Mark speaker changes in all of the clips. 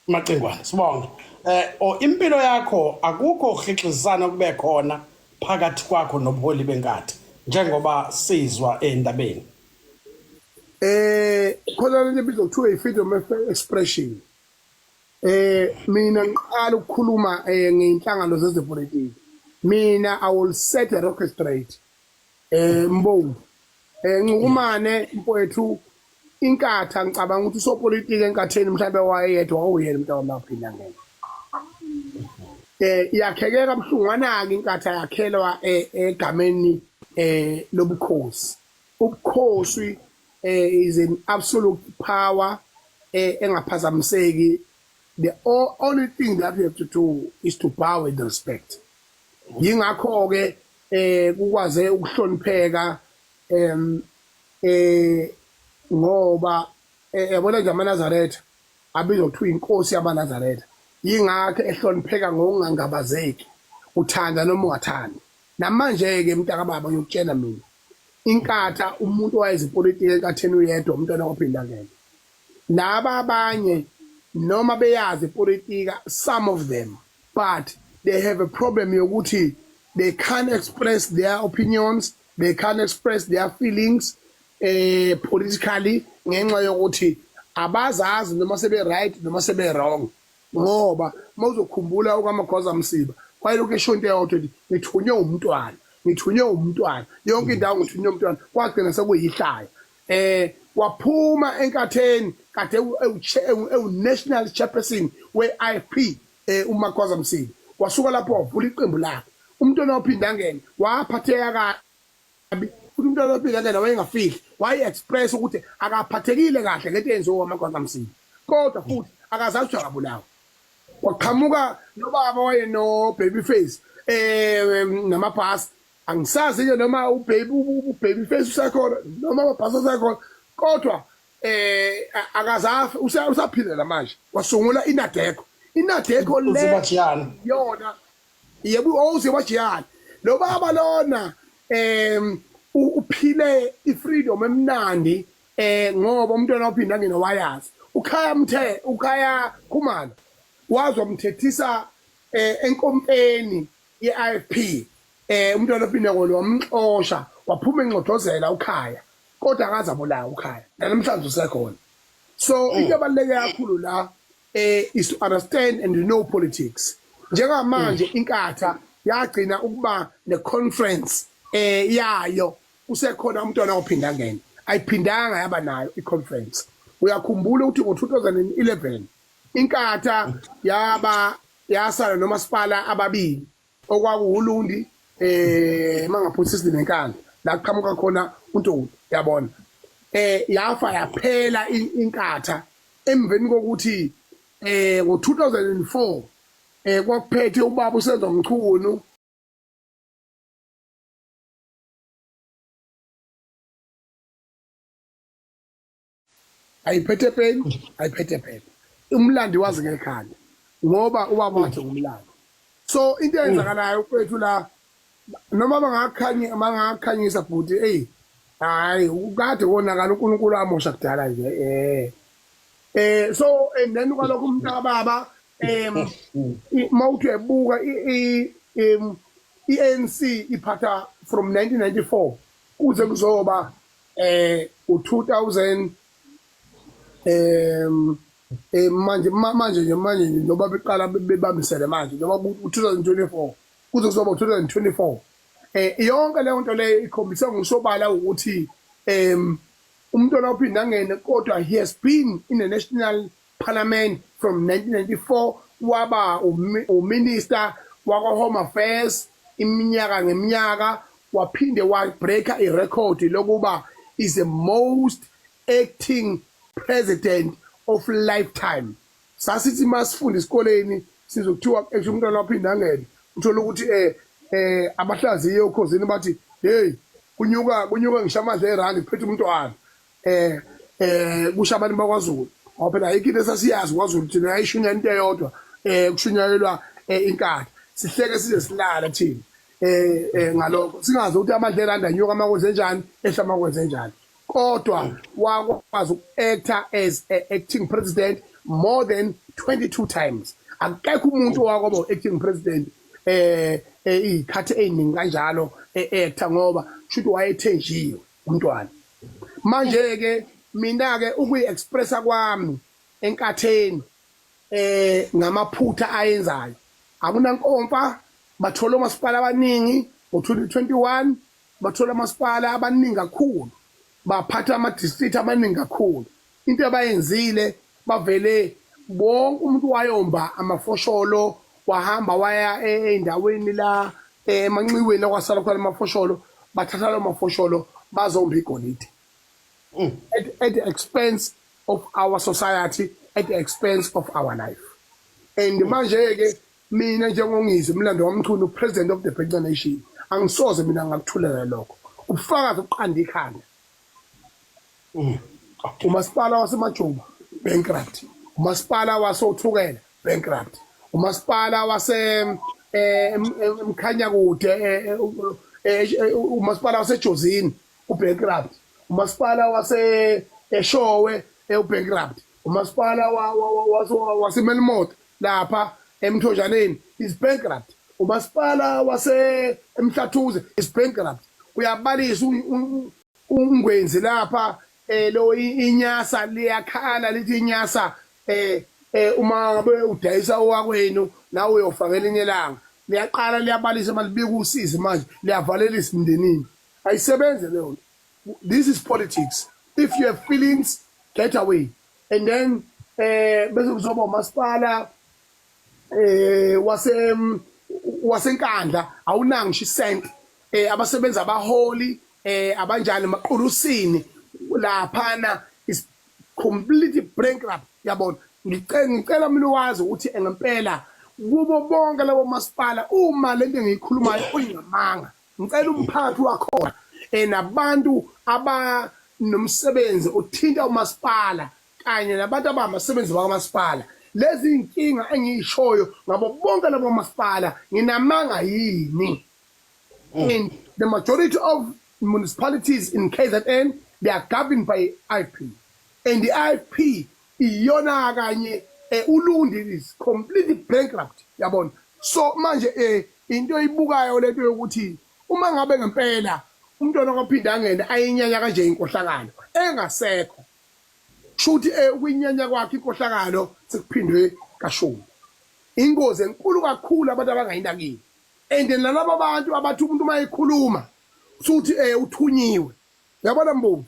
Speaker 1: Macingwane sibonge. O impilo yakho akukho ukuxixisana kube khona phakathi kwakho nobuholi benkatha njengoba sizwa endabeni.
Speaker 2: Khona lento ebizwa kuthiwa i-freedom of expression. Mina ngiqala ukukhuluma ngeinhlangano zezepolitiki. Mina I will set a record straight. Mbongi. Ncukumane mfowethu inkatha ngicabanga ukuthi usopolitiki enkatheni mhlawumbe wayedwa wawuyena umuntu wamaphinda ngene. Yakhekeka kabuhlungwana-ke inkatha yakhelwa egameni lobukhosi. Ubukhosi is an absolute power engaphazamiseki. The only thing that we have to do is to bow with respect. Yingakho-ke kukwaze ukuhlonipheka ngoba yabona nje amaNazaretha abizwa kuthiwa inkosi yamaNazaretha. Yingakho ehlonipheka ngokungangabazeki, uthanda noma ungathandi. Namanje-ke mntakababa ngiyokutshela mina inkatha umuntu wayezipolitiki enkatheni uyedwa umntwana ophinda ngene. Laba abanye noma beyazi ipolitika, some of them, but they have a problem yokuthi they can't express their opinions, they can't express their feelings politically ngenxa yokuthi abazazi noma sebe right noma sebe wrong. Ngoba mawuzokhumbula ukaMagwaza Msiba wayelokhu esho into eyodwa ethi ngithunywe umntwana yonke indawo ngithunywe umntwana kwagcina sekuyihlaya. Waphuma enkatheni kade national chairperson we-IFP uMagwaza Msiba wasuka lapho wavula iqembu lakhe. Umntwana ophinda ngene waphatheka kabi futhi umntwana ophinda ngene wayengafihli wayi-express ukuthi akaphathekile kahle ngento eyenziwe uMagwaza Msiba kodwa futhi akazazi ukuthi akabulawa. Waqhamuka nobaba wayeno-Babyface namabhasi angisazi-ke noma uBabyface usakhona noma amabhasi asakhona kodwa akazafi usaphila manje. Wasungula iNADECO le yona yebo owuzewajiyana lo baba lona uphile ifreedom emnandi ngoba umntwana ophinda ngene wayazi ukhaya Khumalo wazwa mthethisa enkompeni ye-IFP umntwana ophinda ngene wamxosha waphuma engxodozela ukhaya kodwa akazabulawa ukhaya namhlanje usekhona. So into ebaluleke kakhulu la is to understand and know politics. Njengamanje inkatha yagcina ukuba ne-conference yayo usekhona umntwana ophinda ngene ayiphindanga yaba nayo i-conference. Uyakhumbula ukuthi ngo-2011 inkatha yasala nomasipala ababili okwakuwuLundi mangaphosisi nenkandla la kuqhamuka khona uNtuli yabona. Yafa yaphela inkatha emveni kokuthi ngo-2004 kwakuphethe ubaba uSenzo Mchunu ayiphethe phela umlandi wazi ngekhanda ngoba ubaba wakhe umlando. So into eyenzakalayo kwethu la noma bangakhanyisa futhi hayi ukade konakala uNkulunkulu amosha kudala nje. So and then kwalokho umntakababa mawuthi ebuka i-ANC iphatha from 1994 kuze kuzoba u-2000 manje njengoba beqala bebambisene manje njengoba u-2024 kuze kuzoba u-2024 yonke leyo nto leyo ikhombisa ngosobala ukuthi umntwana ophinda ngene kodwa he has been in the national parliament from 1994 waba uminister waka-Home Affairs iminyaka ngeminyaka waphinde wabreaka irecord lokuba is the most acting president of lifetime. Sasithi masifunda esikoleni sizokuthiwa umntwana ophinda ngene uthola ukuthi abahlaziye ukhosini bathi hey kunyuka ngisho amandla erandi kuphethe umntwana kusha abantu bakwaZulu ngoba phela ayikho into esasiyazi kwaZulu thina yayishunywa into eyodwa kushunyayelwa inkatha sihleke size silala thina ngalokho singazi ukuthi amandla erandi anyuka amakwenze njani ehla amakwenze njani kodwa wakwazi uku-acta as acting president more than 22 times. Akekho umuntu wakwabo acting president ikhathi eziningi kanjalo eactor ngoba shuthi wayethenjiwe umntwana. Manje ke mina ke ukuyi-expressa kwami enkatheni ngamaphutha ayenzayo akunankomfa bathola omasipala abaningi ngo-2021 bathola amasipala abaningi kakhulu baphatha ama-district amaningi kakhulu into abayenzile bavele bonke umuntu wayomba amafosholo wahamba waya endaweni la emanxiweni kwasala khona amafosholo bathatha lo mafosholo bazomba igolide at the expense of our society, at the expense of our life. And manje ke mina njengongizwe umlando wamchunu president of the Bantu Nation angisoze mina ngakuthulela lokho ubufakazi obuqanda ikhanda. Umasipala wasemajuba bankrupt, umasipala wasothukela bankrupt, umasipala wase emkhanya kude umasipala wasejozini ubankrupt, umasipala wase eshowe ubankrupt, umasipala wasemelmot lapha emthojaneni is bankrupt, umasipala wase emhlathuze is bankrupt. Uyabalisa ungwenzi lapha lo inyasa liyakhala lithi inyasa uma ngabe udayisa owakwenu nawe uyofakela inye langa liyaqala liyabalisa malibika usizi manje liyavalelisa imndenini ayisebenze leyo. This is politics. If you have feelings, get away. And then bese kuzoba umasipala wasenkandla awunanga ngisho isent abasebenza abaholi abanjani maqhulusini laphana is completely bankrupt. Yabona ngicela mina wazi ukuthi ngempela kubo bonke labo masipala uma lento engiyikhulumayo uyingamanga ngicela umphakathi wakhona nabantu abanomsebenzi uthinta umasipala kanye nabantu abamasebenzi bakamasipala lezi inkinga engiyishoyo ngabo bonke labo masipala nginamanga yini. And the majority of municipalities in KZN, they are governed by IFP, and the IFP iyona kanye uLundi is completely bankrupt. Yabona so manje into ibukayo lento yokuthi uma ngabe ngempela umntwana okaphinda angene ayinyanya kanje inkohlakalo engasekho shuthi ukuyinyanya kwakhe inkohlakalo sekuphindwe kashumi ingozi enkulu kakhulu abantu abangayinakile. And nalabo abantu abathi umuntu mayikhuluma futhi uthunyiwe. Yabona Mbuvu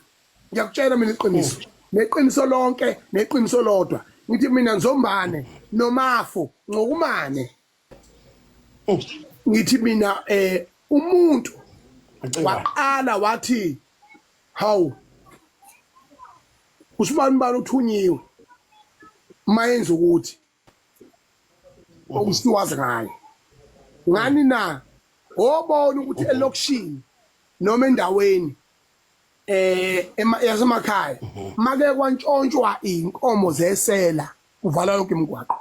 Speaker 2: ngiyakutshela mina iqiniso neqiniso lonke neqiniso lodwa ngithi mina Nzombane noMafu ngokumane ngithi mina umuntu waqala wathi hawu usibani bani uthunyiwe mayenza ukuthi okusiwazi ngayo ngani na obona ukuthi elokishini noma endaweni yasemakhaya make kwantshontshwa inkomo zesela kuvala yonke imigwaqo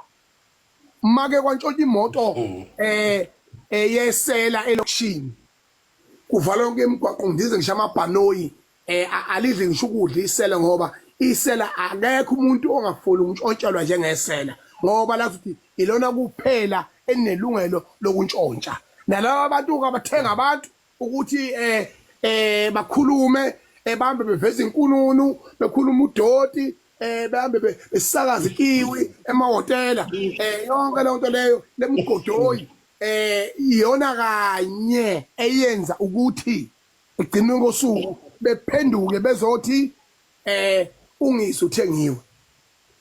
Speaker 2: make kwantshontshwa imoto yesela elokishini kuvala yonke imigwaqo ngize ngisho amabhanoyi alidle ngisho ukudla isela ngoba isela akekho umuntu ongafuni ukuntshontshelwa njengesela ngoba lathi ilona kuphela enelungelo lokuntshontsha nalabo abantu abathenga abantu ukuthi bakhulume bahambe beveza inkununu bekhuluma udoti bahambe besakaza ikiwi emahotela yonke le nto leyo lemgodoyi iyona kanye eyenza ukuthi egcine ngosuku bephenduke bezothi ungisi uthengiwe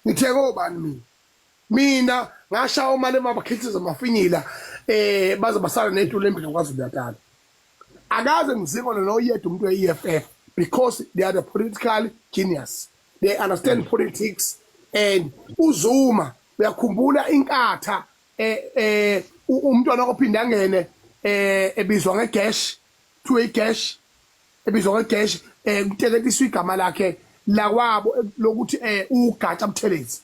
Speaker 2: ngitheke obani mina ngashawa imali emabakhithiza mafinyila baze basala netulo empilo kwaZulu Natal akaze ngizikona noyedwa umuntu we-EFF because they are the political genius, they understand politics. And uZuma uyakhumbula inkatha umntwana okuphinda angene ebizwa ngeGash to iGash ebizwa ngeGash kutelekiswa igama lakhe lakwabo lokuthi uGatsha Buthelezi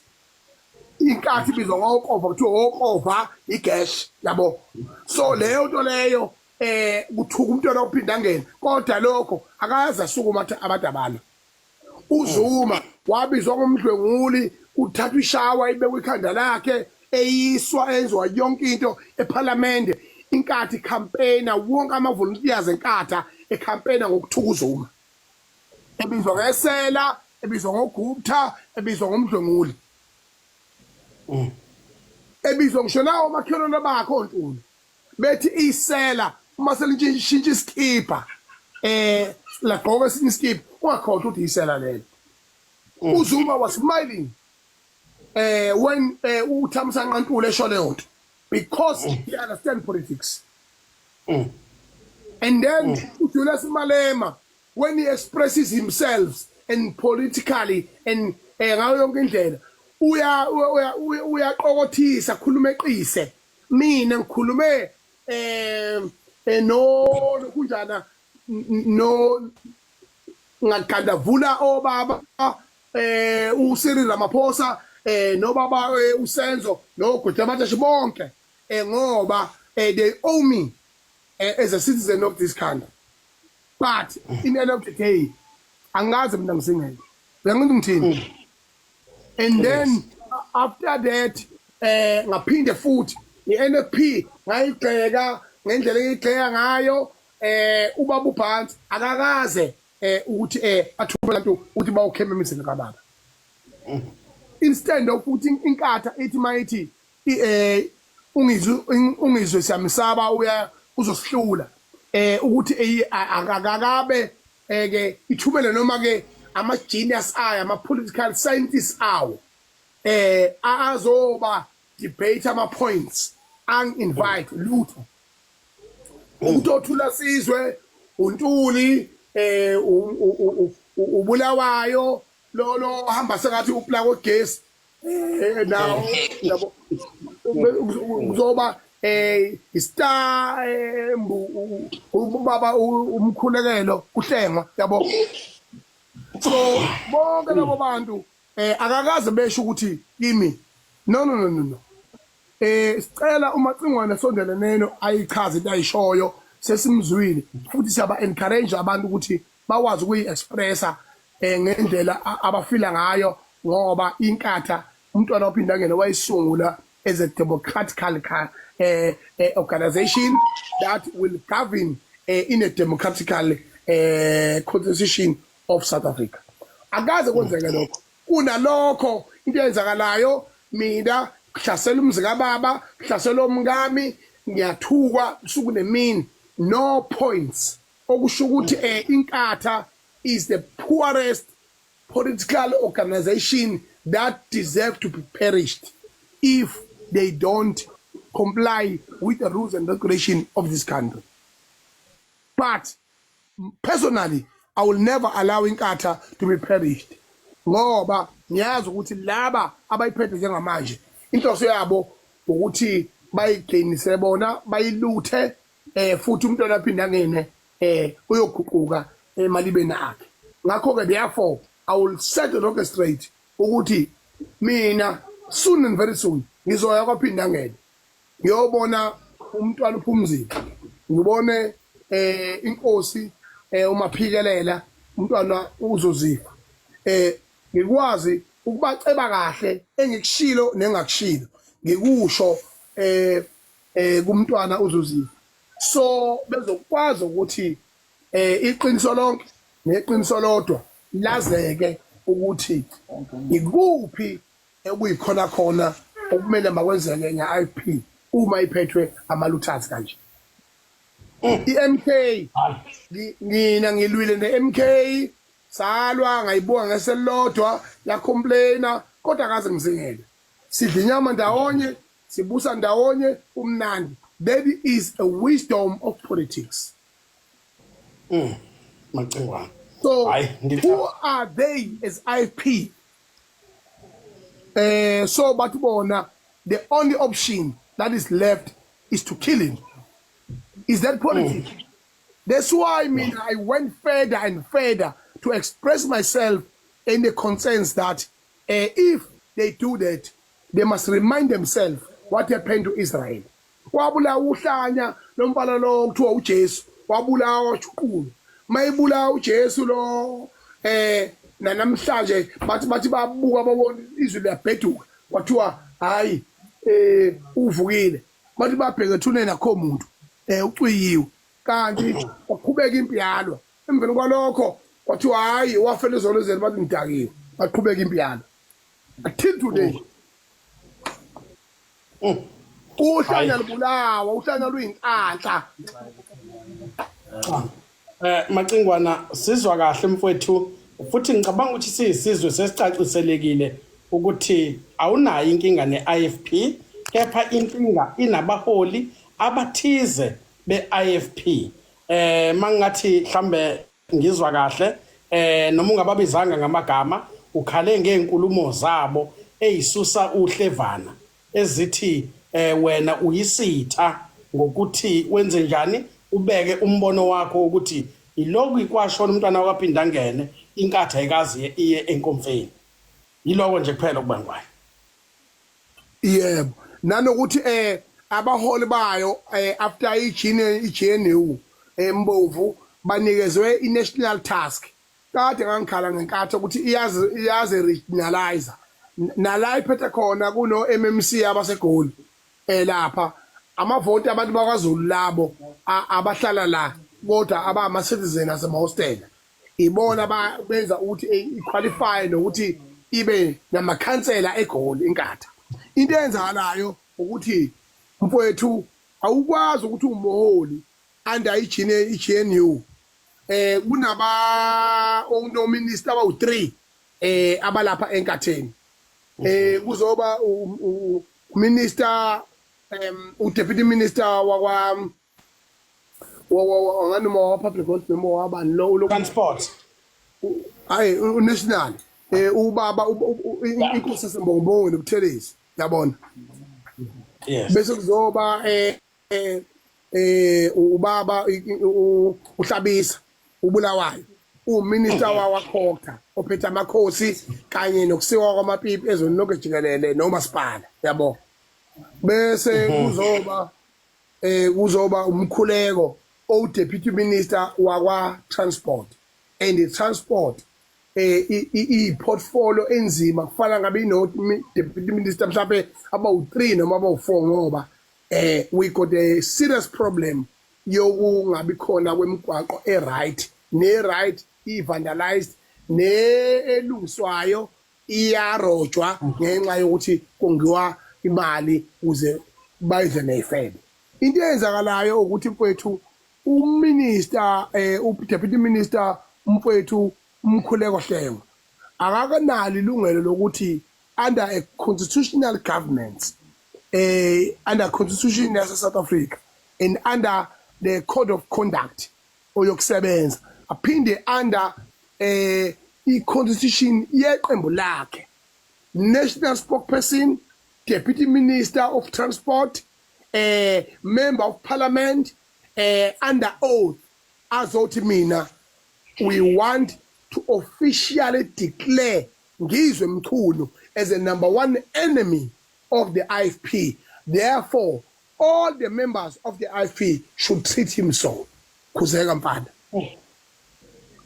Speaker 2: inkathi ibizwa ngokova kuthiwa okova iGash yabo. So leyo nto leyo kuthuka umntwana ophinda angene kodwa lokho akaza sukuma abantu abana. uZuma wabizwa ngomdlwenguli uthatha ishawa ibekwe ikhanda lakhe eyiswa enzwa yonke into eParliament inkathi campaigner wonke ama volunteers enkatha ecampaigner ngokuthukuza ebizwa ngesela ebizwa ngogupta ebizwa ngomdlonguli ebizwa ngisho nawo makhelwane bakho ontuli bethi isela uma selintshintsha iskipa lagqoka esinye iskipa ungakhohlwa ukuthi isela lelo uZuma was smiling when uThamsanqa Ntuli esho leyo nto because he understands politics and then uJulius Malema when he expresses himself and politically and ngayo yonke indlela uyaqokothisa khuluma eqise mina ngikhulume no kunjana no ngaqandavula obaba uCyril Ramaphosa no baba uSenzo no Gudlamatashe bonke ngoba they owe me as a citizen of this country but in the end of the day angazi mina ngisingeke uyangithi ngithini and then after that ngaphinde futhi iNFP ngayigxeka ngendlela eyigxeka ngayo ubaba uPhansi akakaze ukuthi athumela abantu ukuthi bawukheme emizini kababa instead of ukuthi inkatha ethi mayithi ungizwe siyamsaba uzosihlula ukuthi akakabe ke ithumele noma ke ama genius ayo ama political scientists awo azoba debate ama points ang invite lutho ukuthula sizwe uNtuli ubulawayo lo hamba sengathi uplug ogesi now yabo kuzoba istar ubaba umkhulekelo kuhlengwa yabo so bonke labo bantu akakaze besho ukuthi kimi no sicela umacingwane sondele neno ayichaze into ayishoyo sesimzwile futhi siyaba encourage abantu ukuthi bawazi ukuyi-expressa ngendlela abafila ngayo ngoba inkatha umntwana ophinda ngene wayisungula as a democratical organization that will govern in a democratical constitution of South Africa. Akaze kwenzeke lokho kunalokho into eyenzakalayo mina hlasela umzika baba hlasela omngami ngiyathukwa usuku nemini no points okusho ukuthi inkatha is the poorest political organization that deserve to be perished if they don't comply with the rules and regulations of this country. But personally, I will never allow inkatha to be perished. Ngoba ngiyazi ukuthi laba abayiphethe njengamanje inhloso yabo ukuthi bayigainise bona bayiluthe futhi umntwana aphinda ngene uyoguquka emalibeni akhe. Ngakho ke therefore I will set the record straight ukuthi mina soon and very soon ngizoya kwaphinda ngene ngiyobona umntwana uphumzile ngibone inkosi umaphikelela umntwana uzozifa ngikwazi ukubaceba kahle engikushilo nengakushilo ngikusho kumntwana uzozifa so bezokwazi ukuthi iqiniso lonke neqiniso lodwa lazeke ukuthi ikuphi ekuyikhona khona okumele makwenzeke nge-IP uma iphethwe amaluthazi kanje iMK ngina ngilwile neMK salwa ngayibuka ngeselodwa ya complaina kodwa akaze ngizingele sidla inyama ndawonye sibusa ndawonye umnandi that is a wisdom of politics
Speaker 1: Macingwane
Speaker 2: so who are they as IP so but bona the only option that is left is to kill him. Is that politics? That's why I went further and further to express myself in the concerns that if they do that, they must remind themselves what happened to Israel. Wabula uhlanya lombala lo kuthiwa uJesu wabulawa uJuqulu mayibulawa uJesu lo namhlanje bathi babuka babona izwi liyabheduka kwathiwa hayi uvukile bathi babheke thuneni akho muntu ucwiyiwe kanti waqhubeka impi yalwa emveni kwalokho kwathiwa hayi wafela ezolozeni bathi ngidakiwe baqhubeka impi yalwa until today uhlanya libulawa uhlanya luyinhlanhla
Speaker 1: Macingwana sizwa kahle mfowethu futhi ngicabanga ukuthi siyisizwe sesicaciselekile ukuthi awunayo inkinga neIFP kepha inkinga inabaholi abathize beIFP mangathi mhlambe ngizwa kahle noma ungababizanga ngamagama ukhale ngezinkulumo zabo eyisusa uhlevana ezithi wena uyisitha ngokuthi wenze njani ubeke umbono wakho ukuthi iloko ikwashona umntwana wakaphinda ngene inkatha ayikazi iye enkomfeni yiloko nje kuphela okubangwayo
Speaker 2: yebo nanokuthi abaholi bayo after iGNU embovu banikezwe iNational Task kade ngangikhala ngenkathi ukuthi iyaze regionalizer nala iphethe khona kuno MMC abasegoli lapha amavoti abantu bakwaZulu labo abahlala la kodwa abama citizen asemahostel ibona benza ukuthi iqualify nokuthi ibe namakhansela egoli inkatha into eyenzakalayo ukuthi mfowethu awukwazi ukuthi umuholi under iGNU kunaba onominister abawu3 abalapha enkatheni kuzoba minister uDeputy Minister wanganoma wa public health noma wabani lo
Speaker 1: transport
Speaker 2: hayi unational ubaba inkosi yaseMbongo noButhelezi yabona
Speaker 1: yes
Speaker 2: bese kuzoba ubaba uHlabisa uBulawayo uminister wakhokha ophethe amakhosi kanye nokusiwa kwamapipi ezweni lonke jikelele nomasipala yabo bese kuzoba umkhuleko oDeputy Minister wakwa transport and the transport iportfolio enzima kufana ngabe Deputy Minister mhlawumbe abawu3 noma abawu4 ngoba we got a serious problem yokungabi khona kwemigwaqo right vandalized elungiswayo iyarojwa ngenxa yokuthi kongiwa imali uze bayize neyifebe into eyenzakalayo ukuthi mfowethu uminister uDeputy Minister mfowethu umkhuleko Hlengo akakanali ilungelo lokuthi under a constitutional government under constitution yase South Africa and under the code of conduct oyokusebenza aphinde under i-constitution yeqembu lakhe national spokesperson Deputy Minister of Transport member of parliament under oath azothi mina we want to officially declare Ngizwe Mchunu as the #1 enemy of the IFP. Therefore, all the members of the IFP should treat him so. Khuzeka Mpanda.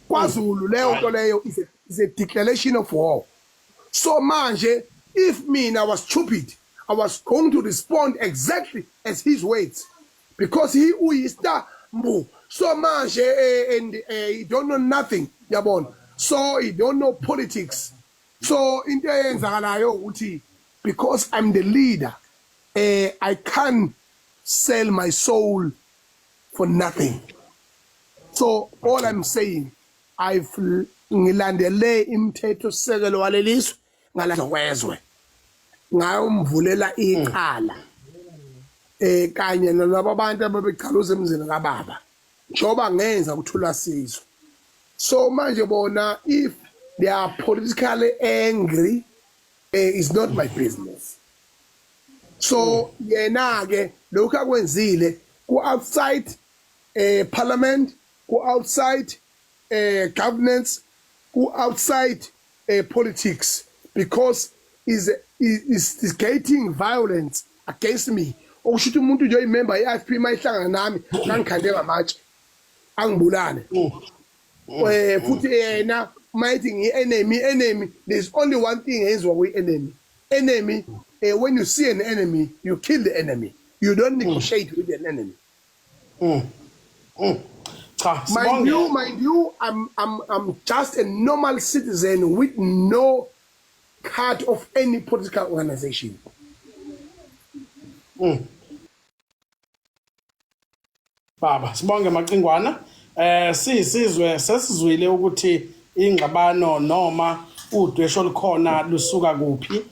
Speaker 2: KwaZulu leyo nto leyo is a declaration of war. So manje, if I was stupid, I was going to respond exactly as his words, because he uyista mbu. So manje and he don't know nothing, yabona. So he don't know politics. So into eyenzakalayo ukuthi because I'm the leader, I can't sell my soul for nothing. So all I'm saying, I've ngilandele imithetho sisekelo walelizwe ngalazo kwezwe. Ngayomvulela iqala. Kanye nalabo abantu ababechaluza emzini kaBaba. Njoba ngenza ukuthula sizwe. So manje bona if they are politically angry, it's not my business. So yena ke lokho akwenzile ku outside parliament, ku outside governance, ku outside politics, because is creating violence against me. Okushuthi umuntu nje imember iFP mayihlangana nami ngangikhande ngamatshe angibulane. Futhi yena mighty enemy, there's only one thing is what we enemy, when you see an enemy, you kill the enemy, you don't negotiate with an enemy.
Speaker 1: Cha,
Speaker 2: Mind
Speaker 1: sibonge.
Speaker 2: you, I'm just a normal citizen with no card of any political organization.
Speaker 1: Baba, sibonge Macingwana. Sisizwe sesizwile ukuthi ingxabano noma udwesho likhona lusuka kuphi.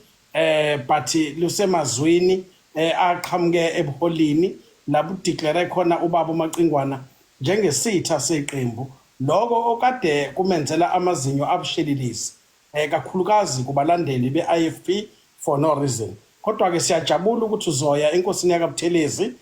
Speaker 1: But lusemazwini aqhamuke ebuholini lapho declare khona ubaba uMacingwana njengesitha seqembu. Lokho okade kumenzela amazinyo abushelilisi. Kakhulukazi kubalandeli beIFP for no reason. Kodwa ke siyajabula ukuthi uzoya enkosini yakaButhelezi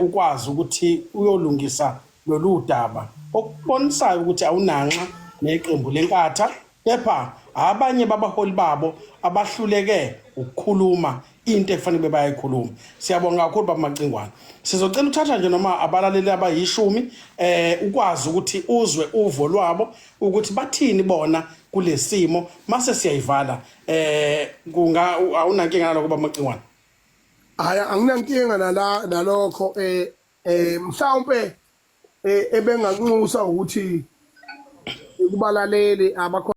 Speaker 1: ukwazi ukuthi uyolungisa lolu daba okubonisayo ukuthi awunanxa neqembu lenkatha kepha abanye babaholi babo abahluleke ukukhuluma into efanele bayayikhuluma. Siyabonga kakhulu baba Macingwana. Sizocela uthatha nje noma abalaleli abayishumi ukwazi ukuthi uzwe uvo lwabo ukuthi bathini bona kulesimo mase siyayivala awunankinga naloko baba Macingwana.
Speaker 2: Haya anginankinga nalokho mhlawumbe ebenganxusa ukuthi kubalaleli abakho